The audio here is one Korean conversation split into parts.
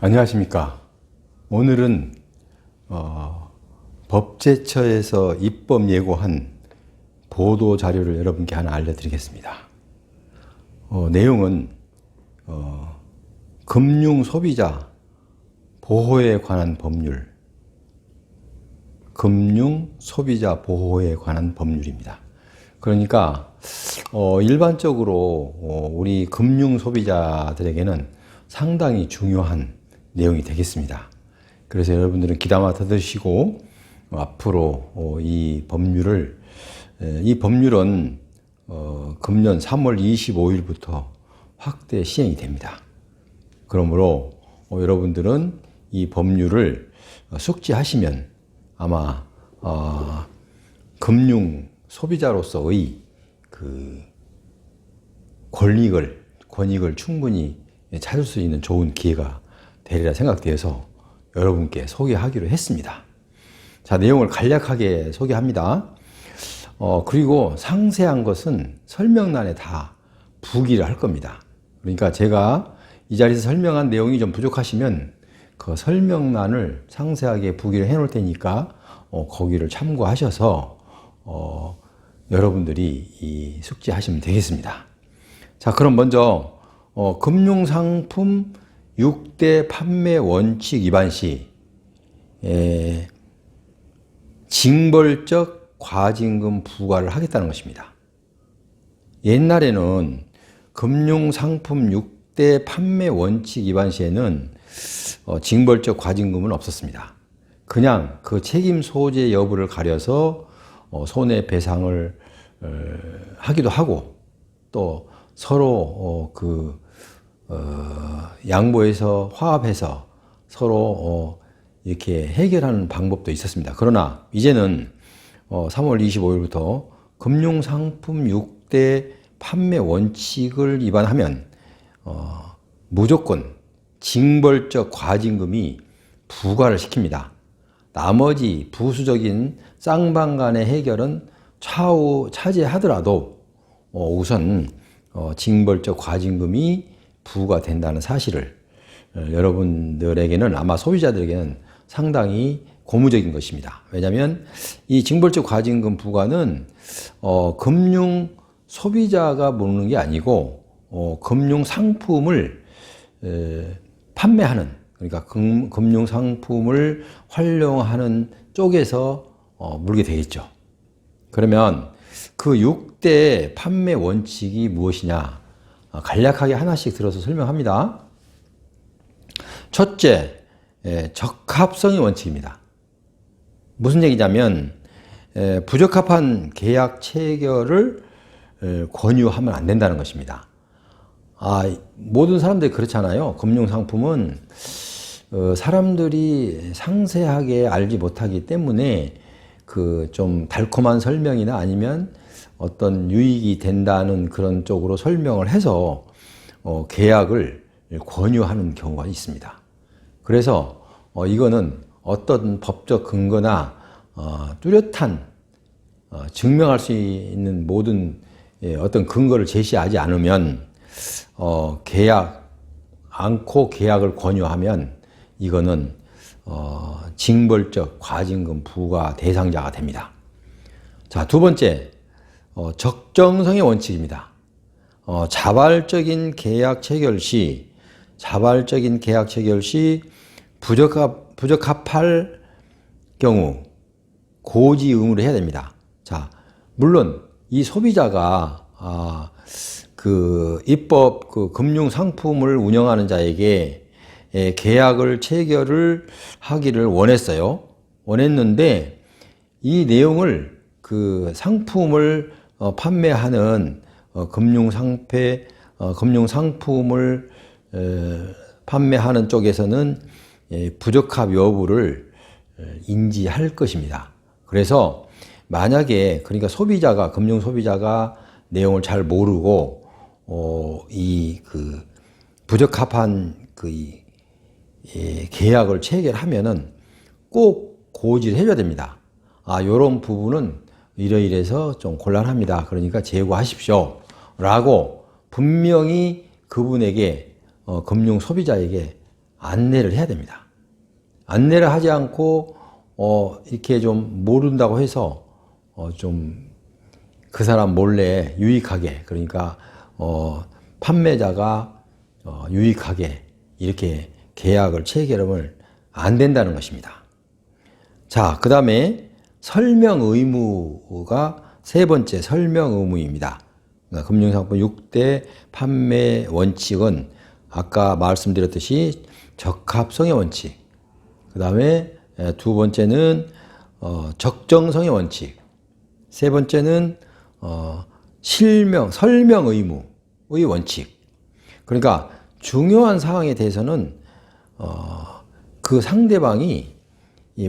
안녕하십니까. 오늘은 법제처에서 입법 예고한 보도 자료를 여러분께 하나 알려드리겠습니다. 내용은 금융 소비자 보호에 관한 법률, 금융 소비자 보호에 관한 법률입니다. 그러니까 일반적으로 우리 금융 소비자들에게는 상당히 중요한 내용이 되겠습니다. 그래서 여러분들은 귀담아 들으시고 앞으로 이 법률은 금년 3월 25일부터 확대 시행이 됩니다. 그러므로 여러분들은 이 법률을 숙지하시면 아마 금융 소비자로서의 그 권익을 충분히 찾을 수 있는 좋은 기회가 되리라 생각되어서 여러분께 소개하기로 했습니다. 자, 내용을 간략하게 소개합니다. 그리고 상세한 것은 설명란에 다 부기를 할 겁니다. 그러니까 제가 이 자리에서 설명한 내용이 좀 부족하시면 그 설명란을 상세하게 부기를 해 놓을 테니까 거기를 참고하셔서 여러분들이 숙지하시면 되겠습니다. 자, 그럼 먼저 금융상품 6대 판매 원칙 위반 시 징벌적 과징금 부과를 하겠다는 것입니다. 옛날에는 금융상품 6대 판매 원칙 위반 시에는 징벌적 과징금은 없었습니다. 그냥 그 책임 소재 여부를 가려서 손해배상을 하기도 하고 또 서로 양보해서 화합해서 서로 이렇게 해결하는 방법도 있었습니다. 그러나 이제는 3월 25일부터 금융상품 6대 판매 원칙을 위반하면 무조건 징벌적 과징금이 부과를 시킵니다. 나머지 부수적인 쌍방 간의 해결은 차후 차지하더라도 우선 징벌적 과징금이 부과된다는 사실을 여러분들에게는 아마 소비자들에게는 상당히 고무적인 것입니다. 왜냐하면 이 징벌적 과징금 부과는 금융 소비자가 물는 게 아니고 금융 상품을 판매하는, 그러니까 금융 상품을 활용하는 쪽에서 물게 되겠죠. 그러면 그 6대 판매 원칙이 무엇이냐? 간략하게 하나씩 들어서 설명합니다. 첫째, 적합성의 원칙입니다. 무슨 얘기냐면 부적합한 계약 체결을 권유하면 안 된다는 것입니다. 모든 사람들이 그렇잖아요. 금융상품은 사람들이 상세하게 알지 못하기 때문에 그 좀 달콤한 설명이나 아니면 어떤 유익이 된다는 그런 쪽으로 설명을 해서 계약을 권유하는 경우가 있습니다. 그래서 이거는 어떤 법적 근거나 뚜렷한 증명할 수 있는 모든 어떤 근거를 제시하지 않으면 계약을 권유하면 이거는 징벌적 과징금 부과 대상자가 됩니다. 자, 두 번째, 적정성의 원칙입니다. 자발적인 계약 체결 시 부적합할 경우 고지 의무를 해야 됩니다. 자, 물론 이 소비자가 입법 금융 상품을 운영하는 자에게 계약을 체결을 하기를 원했는데 이 내용을 그 상품을 판매하는 금융 상품을 판매하는 쪽에서는 부적합 여부를 인지할 것입니다. 그래서 만약에 그러니까 금융 소비자가 내용을 잘 모르고 부적합한 계약을 체결하면은 꼭 고지를 해줘야 됩니다. 요런 부분은 이러이래서 좀 곤란합니다. 그러니까 제고하십시오. 라고 분명히 그분에게 금융 소비자에게 안내를 해야 됩니다. 안내를 하지 않고 이렇게 좀 모른다고 해서 좀 그 사람 몰래 유익하게, 그러니까 판매자가 유익하게 이렇게 계약을 체결하면 안 된다는 것입니다. 자, 그 다음에 설명 의무가 세 번째 설명 의무입니다. 그러니까 금융상품 6대 판매 원칙은 아까 말씀드렸듯이 적합성의 원칙, 그 다음에 두 번째는 적정성의 원칙, 세 번째는 설명 의무의 원칙. 그러니까 중요한 사항에 대해서는 그 상대방이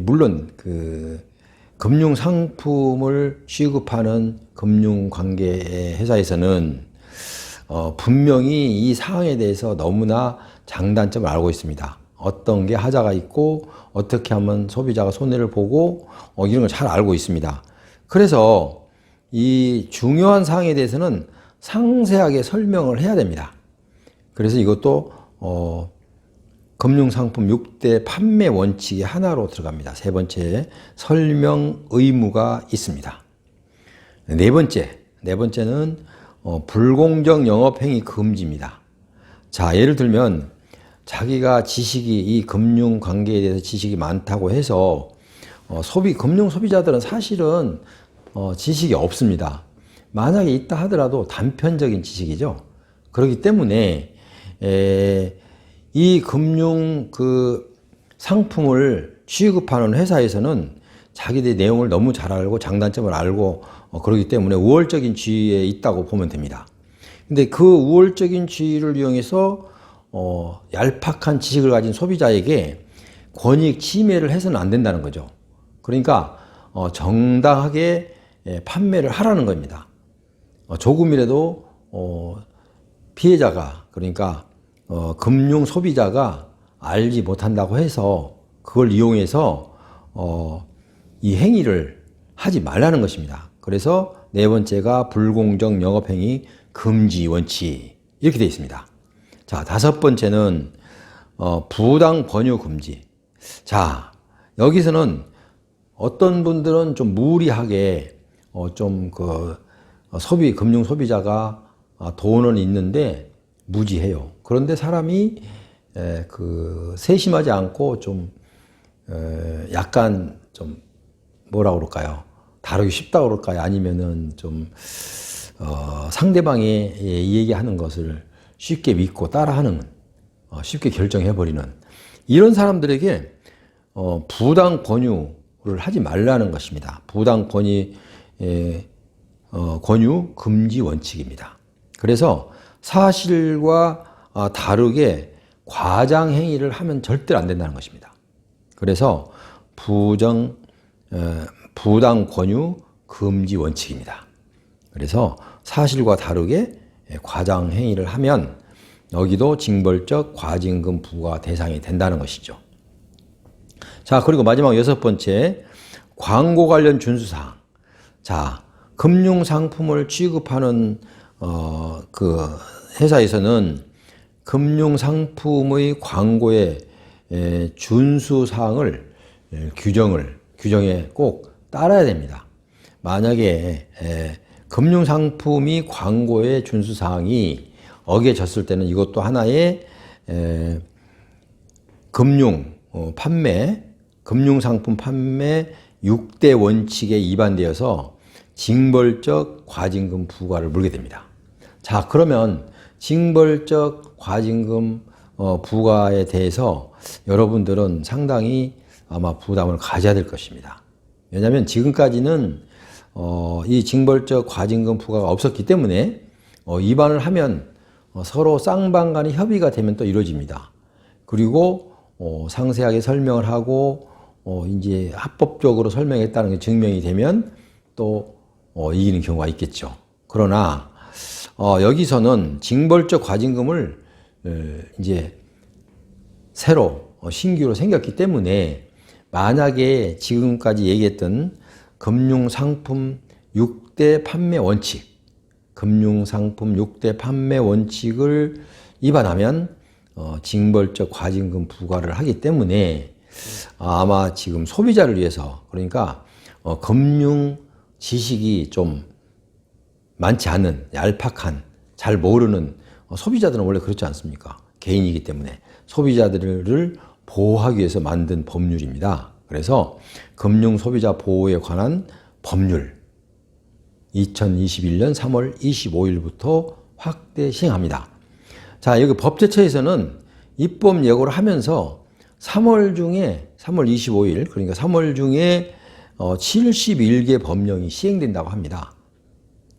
물론 그 금융 상품을 취급하는 금융 관계 회사에서는 분명히 이 사항에 대해서 너무나 장단점을 알고 있습니다. 어떤 게 하자가 있고 어떻게 하면 소비자가 손해를 보고 이런 걸 잘 알고 있습니다. 그래서 이 중요한 사항에 대해서는 상세하게 설명을 해야 됩니다. 그래서 이것도 금융상품 6대 판매 원칙의 하나로 들어갑니다. 세 번째, 설명 의무가 있습니다. 네 번째는 불공정 영업행위 금지입니다. 자, 예를 들면 자기가 지식이 이 금융 관계에 대해서 지식이 많다고 해서 금융 소비자들은 사실은 지식이 없습니다. 만약에 있다 하더라도 단편적인 지식이죠. 그렇기 때문에 이 금융 그 상품을 취급하는 회사에서는 자기들의 내용을 너무 잘 알고 장단점을 알고 그렇기 때문에 우월적인 지위에 있다고 보면 됩니다. 근데 그 우월적인 지위를 이용해서 얄팍한 지식을 가진 소비자에게 권익 침해를 해서는 안 된다는 거죠. 그러니까 정당하게 판매를 하라는 겁니다. 조금이라도 피해자가, 그러니까 금융 소비자가 알지 못한다고 해서 그걸 이용해서 이 행위를 하지 말라는 것입니다. 그래서 네 번째가 불공정 영업행위 금지 원칙 이렇게 되어 있습니다. 자, 다섯 번째는 부당 권유 금지. 자, 여기서는 어떤 분들은 좀 무리하게 금융 소비자가 돈은 있는데 무지해요. 그런데 사람이 세심하지 않고 약간 뭐라 그럴까요? 다루기 쉽다 그럴까요? 아니면은 상대방이 얘기하는 것을 쉽게 믿고 따라하는, 쉽게 결정해버리는 이런 사람들에게 부당 권유를 하지 말라는 것입니다. 부당 권유 금지 원칙입니다. 그래서 사실과 다르게 과장 행위를 하면 절대로 안 된다는 것입니다. 그래서 부당 권유 금지 원칙입니다. 그래서 사실과 다르게 과장 행위를 하면 여기도 징벌적 과징금 부과 대상이 된다는 것이죠. 자, 그리고 마지막 여섯 번째, 광고 관련 준수사항. 자, 금융 상품을 취급하는 그 회사에서는 금융 상품의 광고의 준수사항을 규정에 꼭 따라야 됩니다. 만약에 금융 상품이 광고의 준수사항이 어겨졌을 때는 이것도 하나의 금융상품 판매 6대 원칙에 위반되어서 징벌적 과징금 부과를 물게 됩니다. 자, 그러면 징벌적 과징금 부과에 대해서 여러분들은 상당히 아마 부담을 가져야 될 것입니다. 왜냐하면 지금까지는 이 징벌적 과징금 부과가 없었기 때문에 위반을 하면 서로 쌍방 간의 협의가 되면 또 이루어집니다. 그리고 상세하게 설명을 하고 이제 합법적으로 설명했다는 게 증명이 되면 또 이기는 경우가 있겠죠. 그러나 여기서는 징벌적 과징금을 이제 새로 신규로 생겼기 때문에 만약에 지금까지 얘기했던 금융상품 6대 판매 원칙, 금융상품 6대 판매 원칙을 위반하면 징벌적 과징금 부과를 하기 때문에 아마 지금 소비자를 위해서, 그러니까 금융 지식이 좀 많지 않은 얄팍한, 잘 모르는 소비자들은 원래 그렇지 않습니까? 개인이기 때문에 소비자들을 보호하기 위해서 만든 법률입니다. 그래서 금융 소비자 보호에 관한 법률 2021년 3월 25일부터 확대 시행합니다. 자, 여기 법제처에서는 입법 예고를 하면서 3월 25일, 그러니까 3월 중에 71개 법령이 시행된다고 합니다.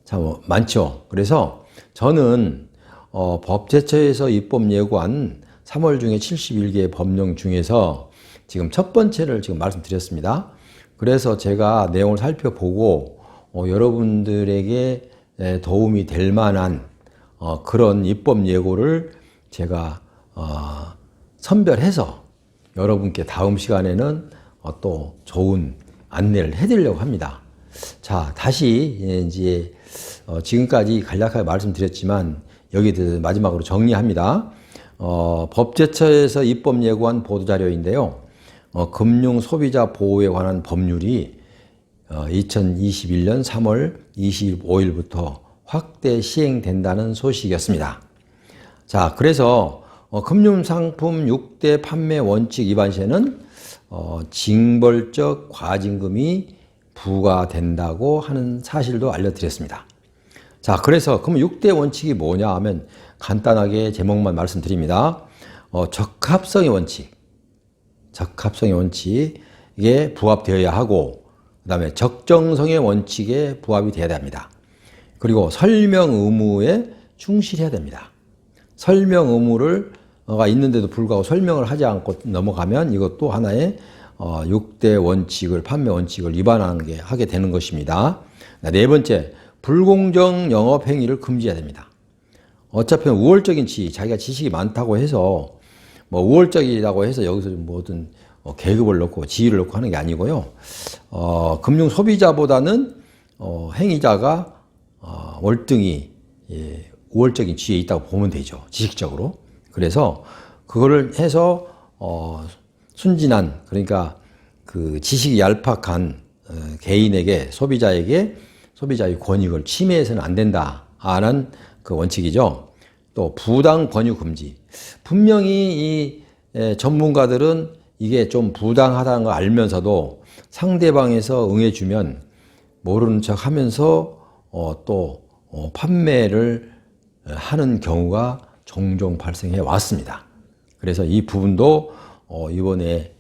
참 많죠. 그래서 저는 법제처에서 입법 예고한 3월 중에 71개 법령 중에서 지금 첫 번째를 지금 말씀드렸습니다. 그래서 제가 내용을 살펴보고 여러분들에게 도움이 될 만한 그런 입법 예고를 제가 선별해서 여러분께 다음 시간에는 또 좋은 안내를 해드리려고 합니다. 자, 다시 이제 지금까지 간략하게 말씀드렸지만 여기 마지막으로 정리합니다. 법제처에서 입법 예고한 보도자료인데요. 금융 소비자 보호에 관한 법률이 2021년 3월 25일부터 확대 시행된다는 소식이었습니다. 자, 그래서 금융상품 6대 판매 원칙 위반 시에는 징벌적 과징금이 부과된다고 하는 사실도 알려드렸습니다. 자, 그래서 그럼 6대 원칙이 뭐냐 하면 간단하게 제목만 말씀드립니다. 적합성의 원칙, 적합성의 원칙에 부합되어야 하고, 그 다음에 적정성의 원칙에 부합이 되어야 합니다. 그리고 설명 의무에 충실해야 됩니다. 설명 의무가 있는데도 불구하고 설명을 하지 않고 넘어가면 이것도 하나의 6대 원칙을, 판매 원칙을 하게 되는 것입니다. 네 번째, 불공정 영업 행위를 금지해야 됩니다. 어차피 우월적인 자기가 지식이 많다고 해서 우월적이라고 해서 여기서 뭐든 계급을 넣고 지위를 넣고 하는 게 아니고요. 금융 소비자보다는 행위자가 월등히 우월적인 지위에 있다고 보면 되죠. 지식적으로. 그래서 그거를 해서 순진한, 그러니까 그 지식이 얄팍한 개인에게, 소비자의 권익을 침해해서는 안 된다는 그 원칙이죠. 또 부당 권유 금지. 분명히 이 전문가들은 이게 좀 부당하다는 걸 알면서도 상대방에서 응해주면 모르는 척 하면서 또 판매를 하는 경우가 종종 발생해 왔습니다. 그래서 이 부분도 이번에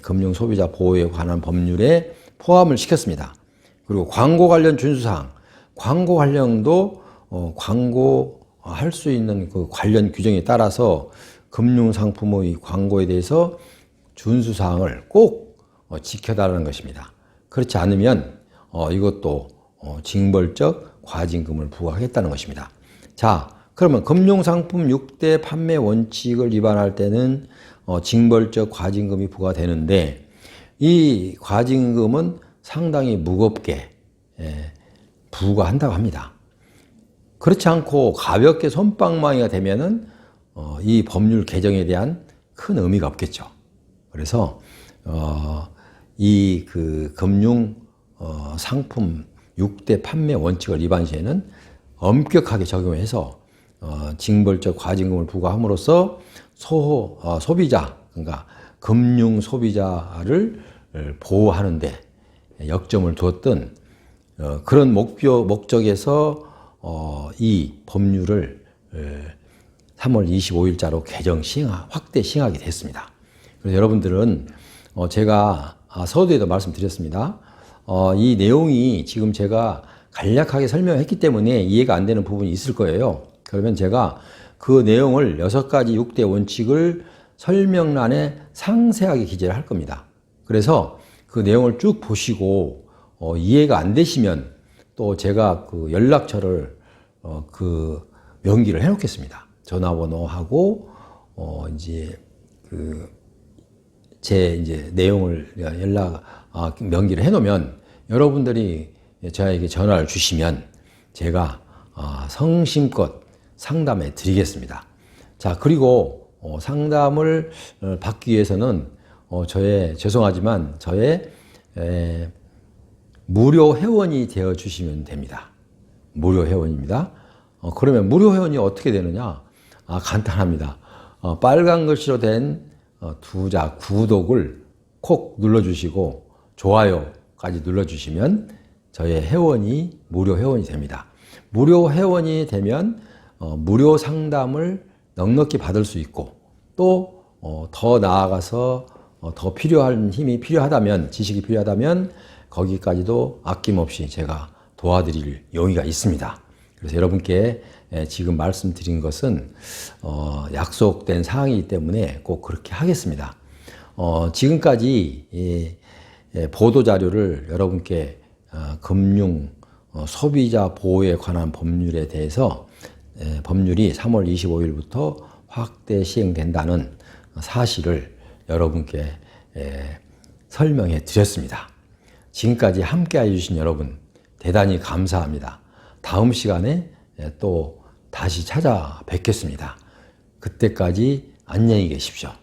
금융 소비자 보호에 관한 법률에 포함을 시켰습니다. 그리고 광고 관련 준수사항, 광고 관련도 광고할 수 있는 그 관련 규정에 따라서 금융상품의 광고에 대해서 준수사항을 꼭 지켜달라는 것입니다. 그렇지 않으면 이것도 징벌적 과징금을 부과하겠다는 것입니다. 자, 그러면 금융상품 6대 판매 원칙을 위반할 때는 징벌적 과징금이 부과되는데, 이 과징금은 상당히 무겁게 부과한다고 합니다. 그렇지 않고 가볍게 솜방망이가 되면은 이 법률 개정에 대한 큰 의미가 없겠죠. 그래서 이 그 금융 상품 6대 판매 원칙을 위반 시에는 엄격하게 적용해서 징벌적 과징금을 부과함으로써 소비자, 그러니까 금융 소비자를 보호하는데 역점을 두었던 그런 목적에서 이 법률을 3월 25일자로 확대 시행하게 됐습니다. 그래서 여러분들은 제가 서두에도 말씀드렸습니다. 이 내용이 지금 제가 간략하게 설명했기 때문에 이해가 안 되는 부분이 있을 거예요. 그러면 제가 그 내용을 6가지 6대 원칙을 설명란에 상세하게 기재를 할 겁니다. 그래서 그 내용을 쭉 보시고 이해가 안 되시면 또 제가 그 연락처를 그 명기를 해 놓겠습니다. 전화번호하고 이제 제 이제 내용을 명기를 해 놓으면 여러분들이 저에게 전화를 주시면 제가 성심껏 상담해 드리겠습니다. 자, 그리고 상담을 받기 위해서는 죄송하지만 저의 무료 회원이 되어 주시면 됩니다. 무료 회원입니다. 그러면 무료 회원이 어떻게 되느냐? 간단합니다. 빨간 글씨로 된 두자 구독을 콕 눌러주시고 좋아요까지 눌러주시면 저의 회원이 무료 회원이 됩니다. 무료 회원이 되면 무료 상담을 넉넉히 받을 수 있고 또 더 나아가서 더 필요한 힘이 필요하다면 지식이 필요하다면 거기까지도 아낌없이 제가 도와드릴 용의가 있습니다. 그래서 여러분께 지금 말씀드린 것은 약속된 사항이기 때문에 꼭 그렇게 하겠습니다. 지금까지 보도자료를 여러분께 금융 소비자 보호에 관한 법률에 대해서 법률이 3월 25일부터 확대 시행된다는 사실을 여러분께 설명해 드렸습니다. 지금까지 함께 해주신 여러분 대단히 감사합니다. 다음 시간에 또 다시 찾아뵙겠습니다. 그때까지 안녕히 계십시오.